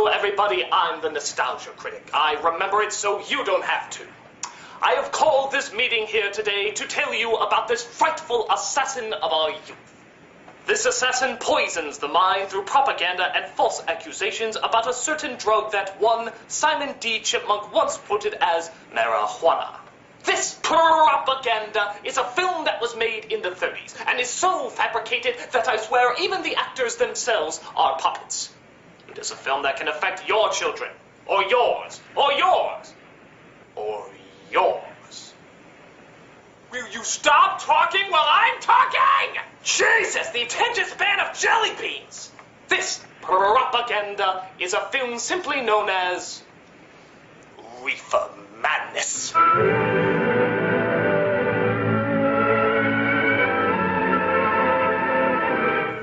Hello, everybody. I'm the Nostalgia Critic. I remember it so you don't have to. I have called this meeting here today to tell you about this frightful assassin of our youth. This assassin poisons the mind through propaganda and false accusations about a certain drug that one Simon D. Chipmunk once quoted as marijuana. This propaganda is a film that was made in the 30s and is so fabricated that I swear even the actors themselves are puppets. It is a film that can affect your children, or yours, or yours, or yours. Will you stop talking while I'm talking? Jesus, the attention span of jelly beans! This propaganda is a film simply known as Reefer Madness.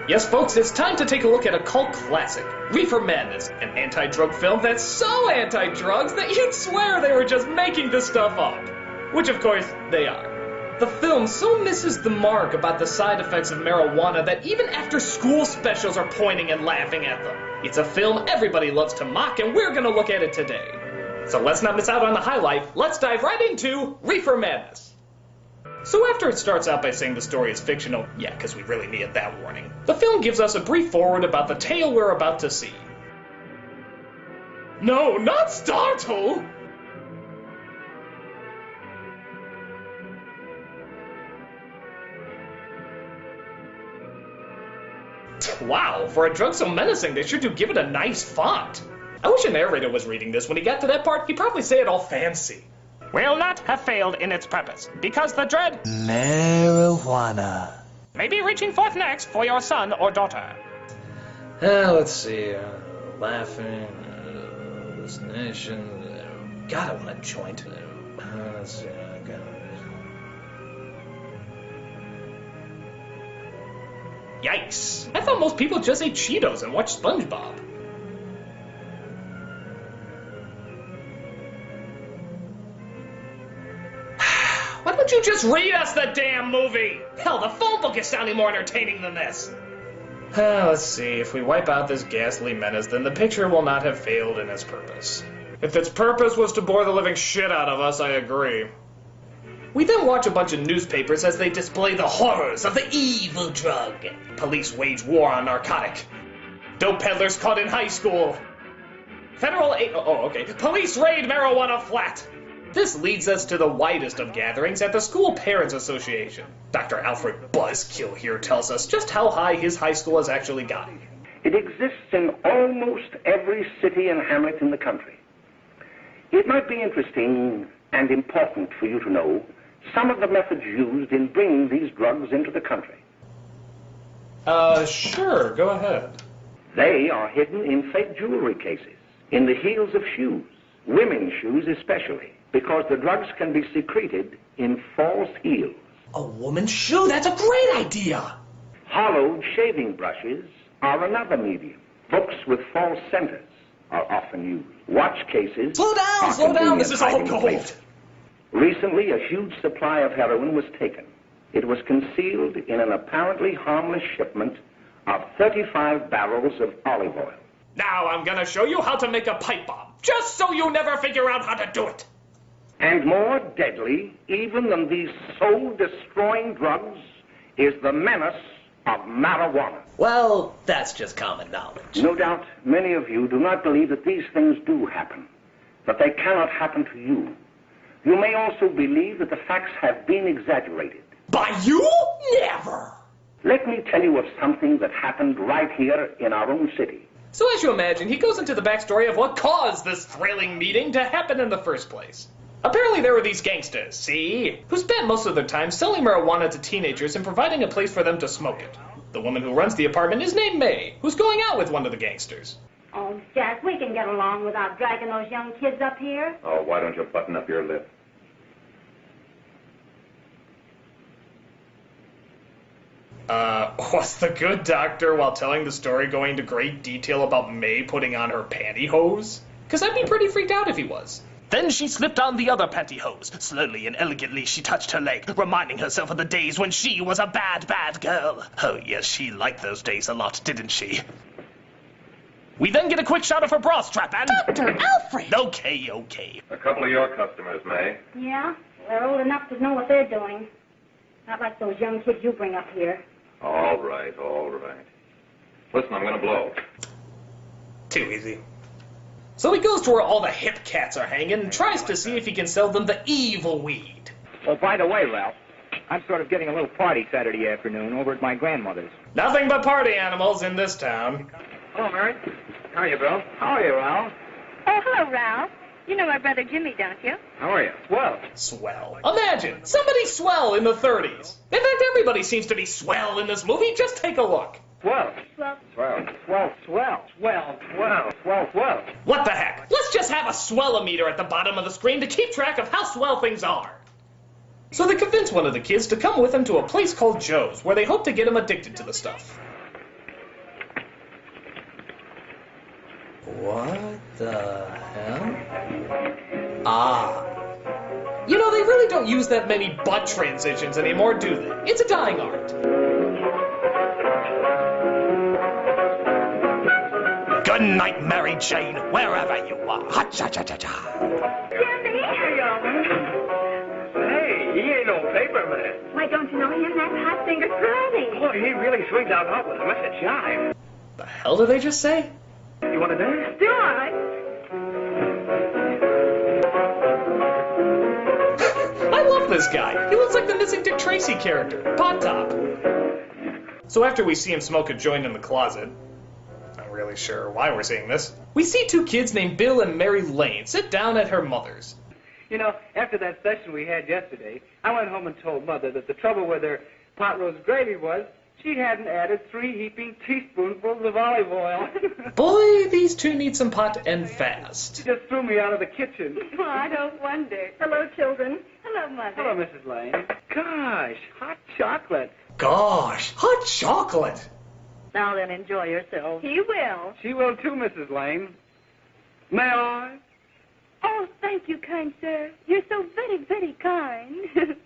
Yes, folks, it's time to take a look at a cult classic, Reefer Madness, an anti-drug film that's so anti-drugs that you'd swear they were just making this stuff up. Which, of course, they are. The film so misses the mark about the side effects of marijuana that even after-school specials are pointing and laughing at them. It's a film everybody loves to mock, and we're gonna look at it today. So let's not miss out on the highlight. Let's dive right into Reefer Madness. So after it starts out by saying the story is fictional, yeah, because we really needed that warning, the film gives us a brief forward about the tale we're about to see. No, not startle! Wow, for a drug so menacing, they sure do give it a nice font. I wish a narrator was reading this. When he got to that part, he'd probably say it all fancy. Will not have failed in its purpose, because the dread marijuana may be reaching forth next for your son or daughter. Let's see, laughing, hallucination, God, I want a joint. Let's see, Yikes. I thought most people just ate Cheetos and watched SpongeBob. Why don't you just read us the damn movie? Hell, the phone book is sounding more entertaining than this. Let's see, if we wipe out this ghastly menace, then the picture will not have failed in its purpose. If its purpose was to bore the living shit out of us, I agree. We then watch a bunch of newspapers as they display the horrors of the evil drug. Police wage war on narcotic. Dope peddlers caught in high school. Police raid marijuana flat. This leads us to the widest of gatherings at the School Parents Association. Dr. Alfred Buzzkill here tells us just how high his high school has actually gotten. It exists in almost every city and hamlet in the country. It might be interesting and important for you to know some of the methods used in bringing these drugs into the country. Sure, go ahead. They are hidden in fake jewelry cases, in the heels of shoes, women's shoes especially, because the drugs can be secreted in false heels. A woman's shoe? That's a great idea! Hollowed shaving brushes are another medium. Books with false centers are often used. Watch cases... Slow down, this is all gold! Places. Recently, a huge supply of heroin was taken. It was concealed in an apparently harmless shipment of 35 barrels of olive oil. Now I'm gonna show you how to make a pipe bomb, just so you never figure out how to do it. And more deadly, even than these soul-destroying drugs, is the menace of marijuana. Well, that's just common knowledge. No doubt many of you do not believe that these things do happen, but they cannot happen to you. You may also believe that the facts have been exaggerated. By you? Never! Let me tell you of something that happened right here in our own city. So as you imagine, he goes into the backstory of what caused this thrilling meeting to happen in the first place. Apparently there were these gangsters, see, who spent most of their time selling marijuana to teenagers and providing a place for them to smoke it. The woman who runs the apartment is named May, who's going out with one of the gangsters. Oh, Jack, we can get along without dragging those young kids up here. Oh, why don't you button up your lip? Was the good doctor, while telling the story, going into great detail about May putting on her pantyhose? Because I'd be pretty freaked out if he was. Then she slipped on the other pantyhose. Slowly and elegantly she touched her leg, reminding herself of the days when she was a bad, bad girl. Oh yes, she liked those days a lot, didn't she? We then get a quick shot of her bra strap and... Dr. Alfred! Okay. A couple of your customers, May. Yeah? They're old enough to know what they're doing. Not like those young kids you bring up here. All right. Listen, I'm going to blow. Too easy. So he goes to where all the hip cats are hanging and tries to see if he can sell them the evil weed. Oh, by the way, Ralph, I'm sort of getting a little party Saturday afternoon over at my grandmother's. Nothing but party animals in this town. Hello, Mary. How are you, Bill? How are you, Ralph? Oh, hello, Ralph. You know my brother Jimmy, don't you? How are you? Well. Swell. Imagine, somebody swell in the 30s. In fact, everybody seems to be swell in this movie. Just take a look. Swell. What the heck? Let's just have a swellometer at the bottom of the screen to keep track of how swell things are. So they convince one of the kids to come with them to a place called Joe's, where they hope to get him addicted to the stuff. What the hell? You know, they really don't use that many butt transitions anymore, do they? It's a dying art. Good night, Mary Jane, wherever you are. Ha-cha-cha-cha-cha. Jimmy! Hey, he ain't no paper man. Why, don't you know him? That's Hot Finger Friday. Boy, he really swings out hot with a mess of jive. The hell did they just say? You want to dance? Do I? I love this guy. He looks like the missing Dick Tracy character, Pot Top. So after we see him smoke a joint in the closet, not really sure why we're seeing this, we see two kids named Bill and Mary Lane sit down at her mother's. You know, after that session we had yesterday, I went home and told Mother that the trouble with her pot roast gravy was she hadn't added 3 heaping teaspoonfuls of olive oil. Boy, these two need some pot and fast. She just threw me out of the kitchen. Oh, I don't wonder. Hello, children. Hello, Mother. Hello, Mrs. Lane. Gosh, hot chocolate. Gosh, hot chocolate. Now then, enjoy yourself. He will. She will too, Mrs. Lane. May I? Oh, thank you, kind sir. You're so very, very kind.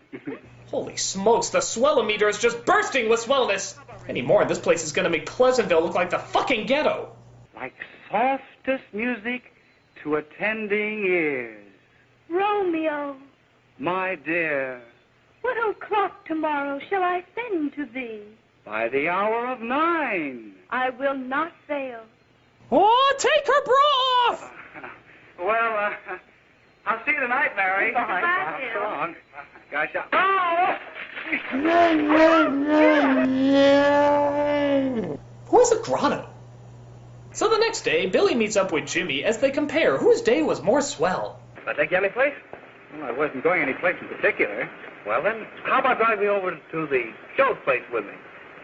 Holy smokes, the swellometer is just bursting with swellness. Any more, this place is gonna make Pleasantville look like the fucking ghetto. Like softest music to attending ears. Romeo, My dear, what o'clock tomorrow shall I send to thee? by the hour of 9. I will not fail. Oh, take her bra off! Well, I'll see you tonight, Mary. Goodbye, Bill. So long. Gosh, oh! Who's a grotto? So the next day, Billy meets up with Jimmy as they compare whose day was more swell. I take you any place? Well, I wasn't going any place in particular. Well, then, how about driving me over to the Joe's place with me?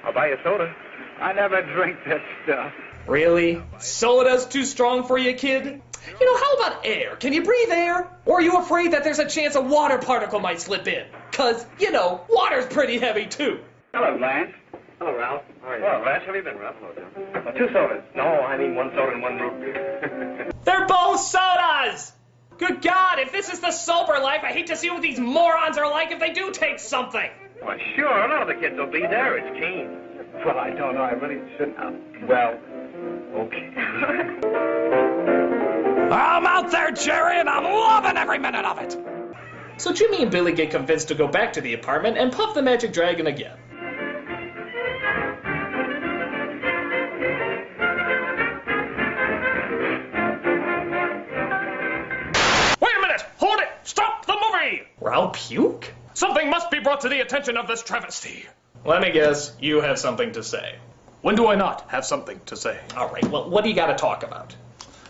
I'll buy you a soda. I never drink that stuff. Really? Soda's too strong for you, kid? You know, how about air? Can you breathe air? Or are you afraid that there's a chance a water particle might slip in? 'Cause, you know, water's pretty heavy, too. Hello, Lance. Hello, Ralph. How are you? Well, Lance, how have you been, Ralph? Hello, 2 sodas. No, I mean 1 soda and 1 root beer. They're both sodas! Good God, if this is the sober life, I hate to see what these morons are like if they do take something. Well, sure, none of the kids will be there. It's Keen. Well, I don't know. I really shouldn't have. Well, okay. I'm out there, Jerry, and I'm loving every minute of it. So Jimmy and Billy get convinced to go back to the apartment and puff the magic dragon again. Wait a minute! Hold it! Stop the movie! I'll puke? Something must be brought to the attention of this travesty. Let me guess, you have something to say. When do I not have something to say? All right, well, what do you got to talk about?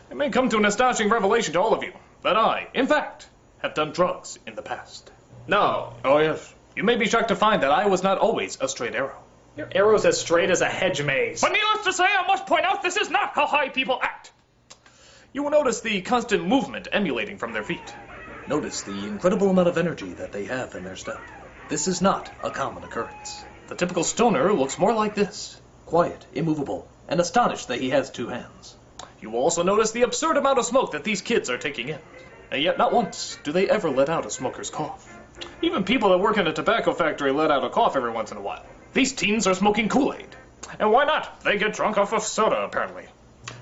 It may come to an astonishing revelation to all of you that I, in fact, have done drugs in the past. No. Oh, yes. You may be shocked to find that I was not always a straight arrow. Your arrow's as straight as a hedge maze. But needless to say, I must point out this is not how high people act. You will notice the constant movement emulating from their feet. Notice the incredible amount of energy that they have in their step. This is not a common occurrence. The typical stoner looks more like this. Quiet, immovable, and astonished that he has 2 hands. You will also notice the absurd amount of smoke that these kids are taking in. And yet not once do they ever let out a smoker's cough. Even people that work in a tobacco factory let out a cough every once in a while. These teens are smoking Kool-Aid. And why not? They get drunk off of soda, apparently.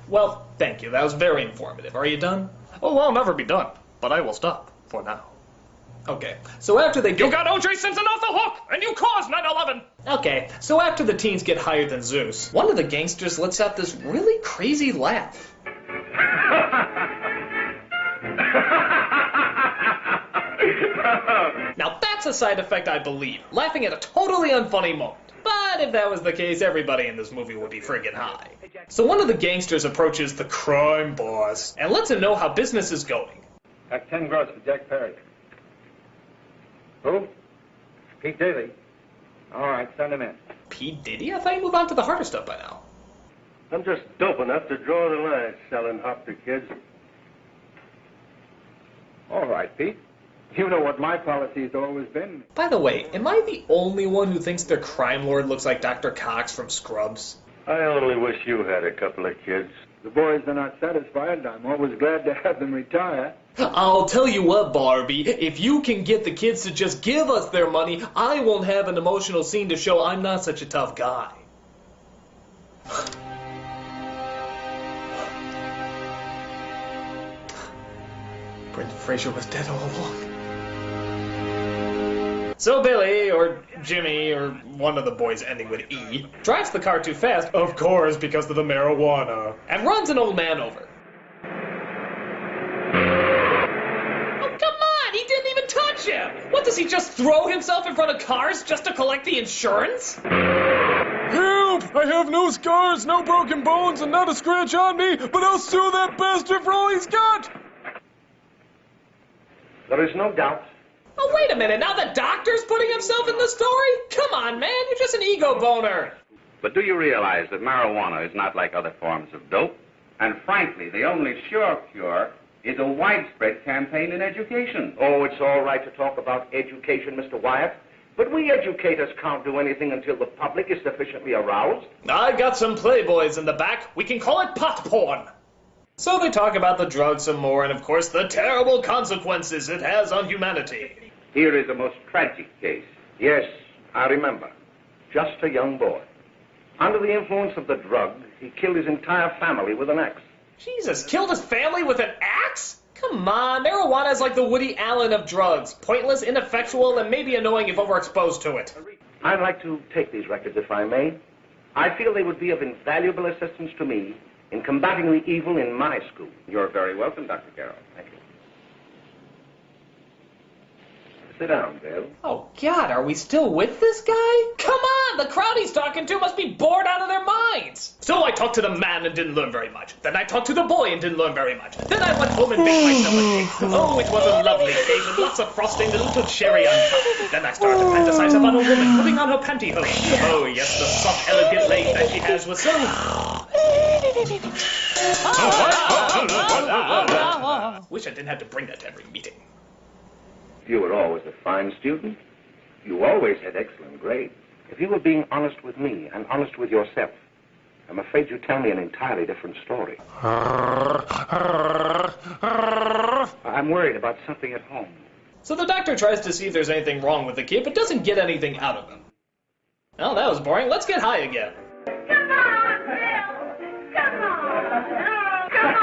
Well, thank you. That was very informative. Are you done? Oh, I'll never be done, but I will stop for now. Okay, so after they get... You got O.J. Simpson off the hook, and you caused 9/11! Okay, so after the teens get higher than Zeus, one of the gangsters lets out this really crazy laugh. Now that's a side effect I believe, laughing at a totally unfunny moment. But if that was the case, everybody in this movie would be friggin' high. So one of the gangsters approaches the crime boss and lets him know how business is going. That's 10 gross for Jack Perry. Who? Pete Daly. All right, send him in. Pete Diddy? I thought you moved on to the harder stuff by now. I'm just dope enough to draw the line selling hop to kids. All right, Pete. You know what my policy's always been. By the way, am I the only one who thinks their crime lord looks like Dr. Cox from Scrubs? I only wish you had a couple of kids. The boys are not satisfied. I'm always glad to have them retire. I'll tell you what, Barbie, if you can get the kids to just give us their money, I won't have an emotional scene to show I'm not such a tough guy. Brendan Fraser was dead all along. So Billy, or Jimmy, or one of the boys ending with E, drives the car too fast, of course, because of the marijuana, and runs an old man over. Oh, come on! He didn't even touch him! What, does he just throw himself in front of cars just to collect the insurance? Help! I have no scars, no broken bones, and not a scratch on me, but I'll sue that bastard for all he's got! There is no doubt. Oh, wait a minute, now the doctor's putting himself in the story? Come on, man, you're just an ego boner. But do you realize that marijuana is not like other forms of dope? And frankly, the only sure cure is a widespread campaign in education. Oh, it's all right to talk about education, Mr. Wyatt. But we educators can't do anything until the public is sufficiently aroused. I got some playboys in the back. We can call it pot porn. So they talk about the drug some more, and of course the terrible consequences it has on humanity. Here is a most tragic case. Yes, I remember. Just a young boy. Under the influence of the drug, he killed his entire family with an axe. Jesus, killed his family with an axe? Come on, marijuana is like the Woody Allen of drugs. Pointless, ineffectual, and maybe annoying if overexposed to it. I'd like to take these records, if I may. I feel they would be of invaluable assistance to me in combating the evil in my school. You're very welcome, Dr. Carroll. Thank you. Sit down, Bill. Oh, God, are we still with this guy? Come on, the crowd he's talking to must be bored out of their minds. So I talked to the man and didn't learn very much. Then I talked to the boy and didn't learn very much. Then I went home and baked myself a cake. Oh, it was a lovely cake with lots of frosting and a little cherry on top. Then I started to fantasize about a woman putting on her pantyhose. Oh, yes, the soft, elegant leg that she has was so... Wish I didn't have to bring that to every meeting. You were always a fine student. You always had excellent grades. If you were being honest with me and honest with yourself, I'm afraid you tell me an entirely different story. I'm worried about something at home. So the doctor tries to see if there's anything wrong with the kid, but doesn't get anything out of him. Oh, that was boring. Let's get high again. Come on, Bill. Come on. Come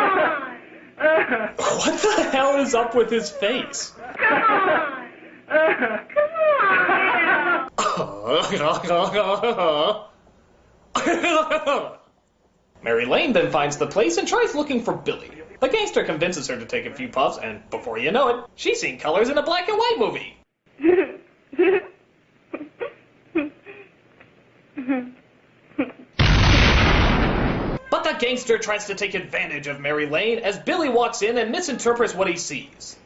on. What the hell is up with his face? Come on. Come on. Mary Lane then finds the place and tries looking for Billy. The gangster convinces her to take a few puffs, and before you know it, she's seen colors in a black and white movie. But the gangster tries to take advantage of Mary Lane as Billy walks in and misinterprets what he sees.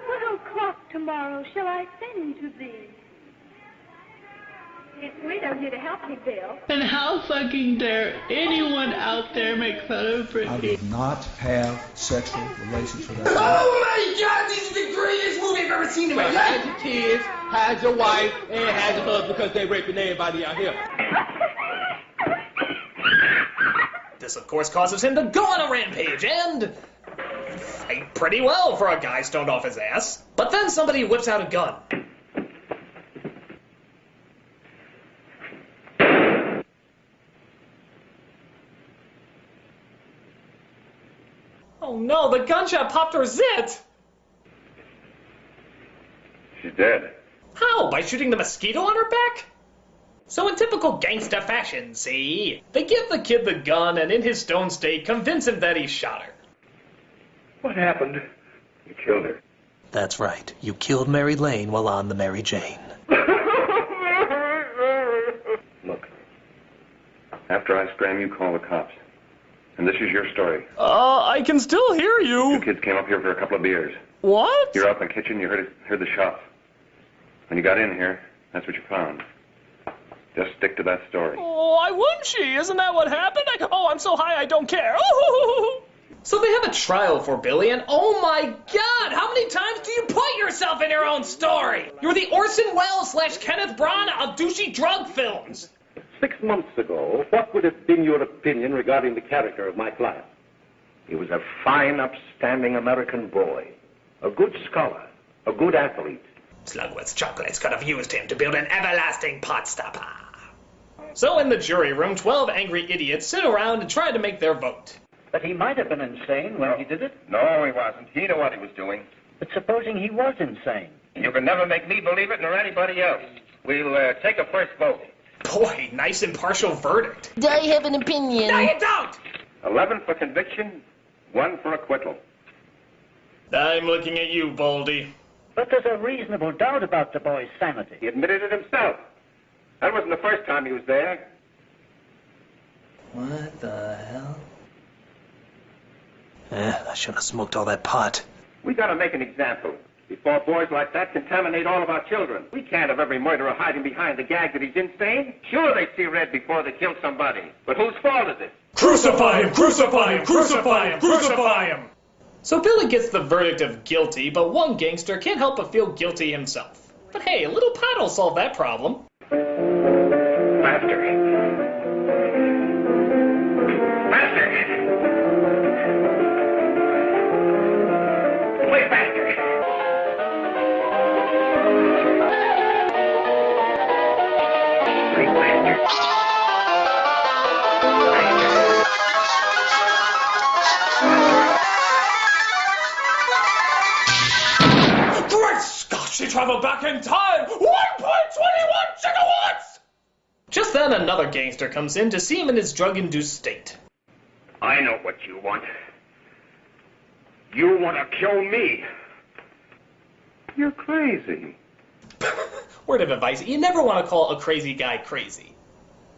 What o'clock tomorrow shall I send to thee? It's sweet of you to help me, Bill. And how fucking dare anyone out there make fun of I Brittany? did not have sexual relations with that. Oh my God, this is the greatest movie I've ever seen in my life. Hide your kids, hide your wife, and hide your husband because they raping everybody out here. This, of course, causes him to go on a rampage and fight pretty well for a guy stoned off his ass. But then somebody whips out a gun. Oh no, the gunshot popped her zit! She's dead. How? By shooting the mosquito on her back? So in typical gangsta fashion, see? They give the kid the gun and in his stone state convince him that he shot her. What happened? You killed her. That's right. You killed Mary Lane while on the Mary Jane. Look, after I scram, you call the cops. And this is your story. I can still hear you. You kids came up here for a couple of beers. What? You're out in the kitchen, you heard the shots. When you got in here, that's what you found. Just stick to that story. Oh, why wouldn't she? Isn't that what happened? I'm so high I don't care. So they have a trial for Billy, and oh my god, how many times do you put yourself in your own story? You're the Orson Welles / Kenneth Branagh of douchey drug films. 6 months ago, what would have been your opinion regarding the character of my client? He was a fine, upstanding American boy, a good scholar, a good athlete. Slugworth's chocolates could have used him to build an everlasting pot stopper. So in the jury room, 12 angry idiots sit around and try to make their vote. But he might have been insane when he did it. No, he wasn't. He knew what he was doing. But supposing he was insane? You can never make me believe it nor anybody else. We'll take a first vote. Boy, nice impartial verdict. I have an opinion. No, you don't! 11 for conviction, 1 for acquittal. I'm looking at you, Baldy. But there's a reasonable doubt about the boy's sanity. He admitted it himself. That wasn't the first time he was there. What the hell? I should have smoked all that pot. We gotta make an example before boys like that contaminate all of our children. We can't have every murderer hiding behind the gag that he's insane. Sure, they see red before they kill somebody. But whose fault is it? Crucify him! Crucify him! Crucify him! Crucify him! So Billy gets the verdict of guilty, but one gangster can't help but feel guilty himself. But hey, a little pot will solve that problem. Master. Master! Wait, Master! Wait, Master! Great Scott, she traveled back in time! 1.21 gigawatts! Just then, another gangster comes in to see him in his drug-induced state. I know what you want. You want to kill me. You're crazy. Word of advice, you never want to call a crazy guy crazy.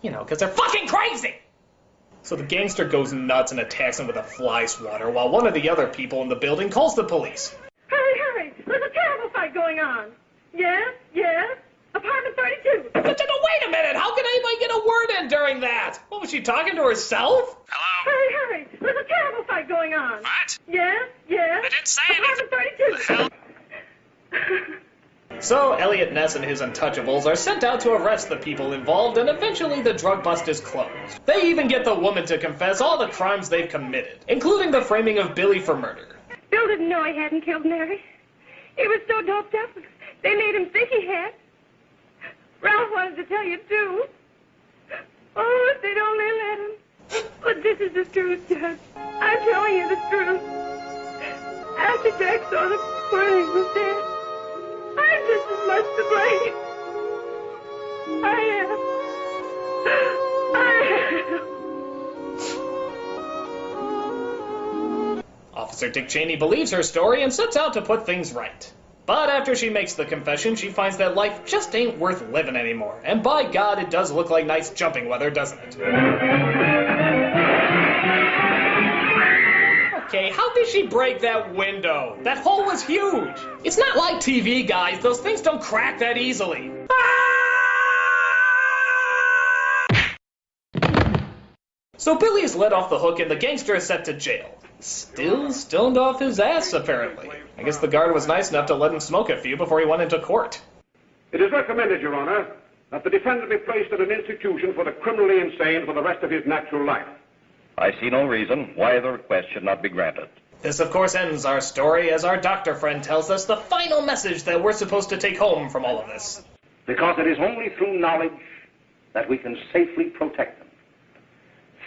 You know, because they're fucking crazy! So the gangster goes nuts and attacks him with a fly swatter, while one of the other people in the building calls the police. Hurry, hurry! There's a terrible fight going on. Yes, yes. Apartment 32. But wait a minute! How can anybody get a word in during that? What, was she talking to herself? Hello? Hurry, hurry! There's a terrible fight going on. What? Yes, yes. I didn't say Apartment 32. So Elliot Ness and his untouchables are sent out to arrest the people involved, and eventually the drug bust is closed. They even get the woman to confess all the crimes they've committed, including the framing of Billy for murder. Bill didn't know he hadn't killed Mary. He was so doped up, they made him think he had. Ralph wanted to tell you, too. Oh, if they'd only let him. But this is the truth, Judge. I'm telling you the truth. After Jack saw the poor thing was dead, I'm just as much to blame. I am. Officer Dick Cheney believes her story and sets out to put things right. But after she makes the confession, she finds that life just ain't worth living anymore. And by God, it does look like nice jumping weather, doesn't it? Okay, how did she break that window? That hole was huge. It's not like TV, guys. Those things don't crack that easily. So Billy is let off the hook and the gangster is sent to jail. Still stoned off his ass, apparently. I guess the guard was nice enough to let him smoke a few before he went into court. It is recommended, Your Honor, that the defendant be placed at an institution for the criminally insane for the rest of his natural life. I see no reason why the request should not be granted. This, of course, ends our story as our doctor friend tells us the final message that we're supposed to take home from all of this. Because it is only through knowledge that we can safely protect them.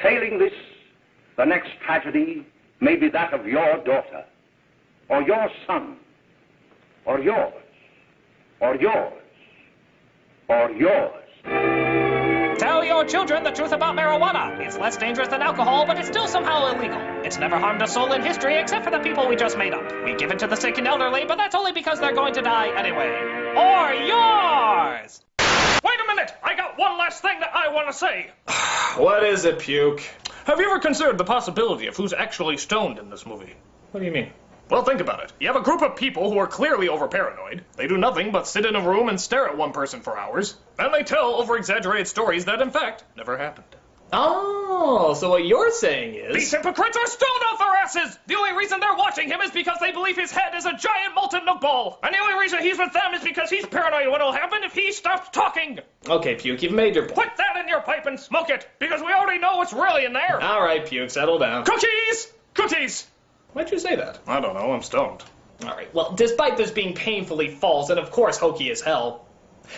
Failing this, the next tragedy may be that of your daughter, or your son, or yours, or yours, or yours. Tell your children the truth about marijuana. It's less dangerous than alcohol, but it's still somehow illegal. It's never harmed a soul in history except for the people we just made up. We give it to the sick and elderly, but that's only because they're going to die anyway. Or yours! Wait a minute! I got one last thing that I want to say. What is it, Puke? Have you ever considered the possibility of who's actually stoned in this movie? What do you mean? Well, think about it. You have a group of people who are clearly over-paranoid. They do nothing but sit in a room and stare at one person for hours. And they tell over-exaggerated stories that, in fact, never happened. Oh, so what you're saying is... These hypocrites are stoned off their asses! The only reason they're watching him is because they believe his head is a giant molten milk ball. And the only reason he's with them is because he's paranoid what'll happen if he stops talking. Okay, Puke, you've made your point. Put that in your pipe and smoke it, because we already know what's really in there. All right, Puke, settle down. Cookies! Cookies! Why'd you say that? I don't know, I'm stoned. All right, well, despite this being painfully false and, of course, hokey as hell,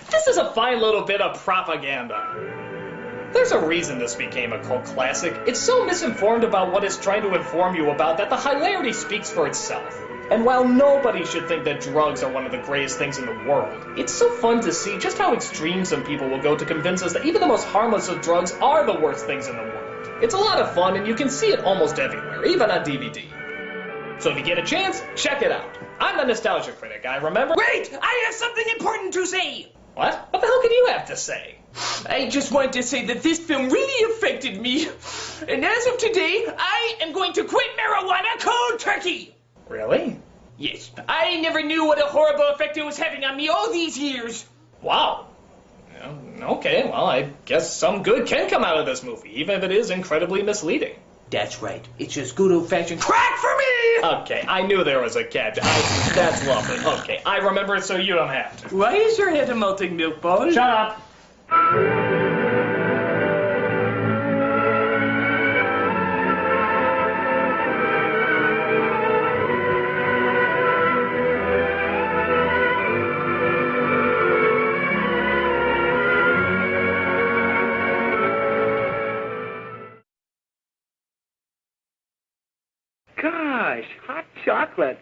this is a fine little bit of propaganda. There's a reason this became a cult classic. It's so misinformed about what it's trying to inform you about that the hilarity speaks for itself. And while nobody should think that drugs are one of the greatest things in the world, it's so fun to see just how extreme some people will go to convince us that even the most harmless of drugs are the worst things in the world. It's a lot of fun, and you can see it almost everywhere, even on DVD. So if you get a chance, check it out. I'm the Nostalgia Critic, I remember... Wait! I have something important to say! What? What the hell can you have to say? I just want to say that this film really affected me. And as of today, I am going to quit marijuana cold turkey! Really? Yes. I never knew what a horrible effect it was having on me all these years. Wow. Okay, well, I guess some good can come out of this movie, even if it is incredibly misleading. That's right. It's just good old-fashioned crack for me! Okay, I knew there was a catch. That's lovely. Okay, I remember it so you don't have to. Why is your head a melting milk ball? Shut up! Gosh, hot chocolate.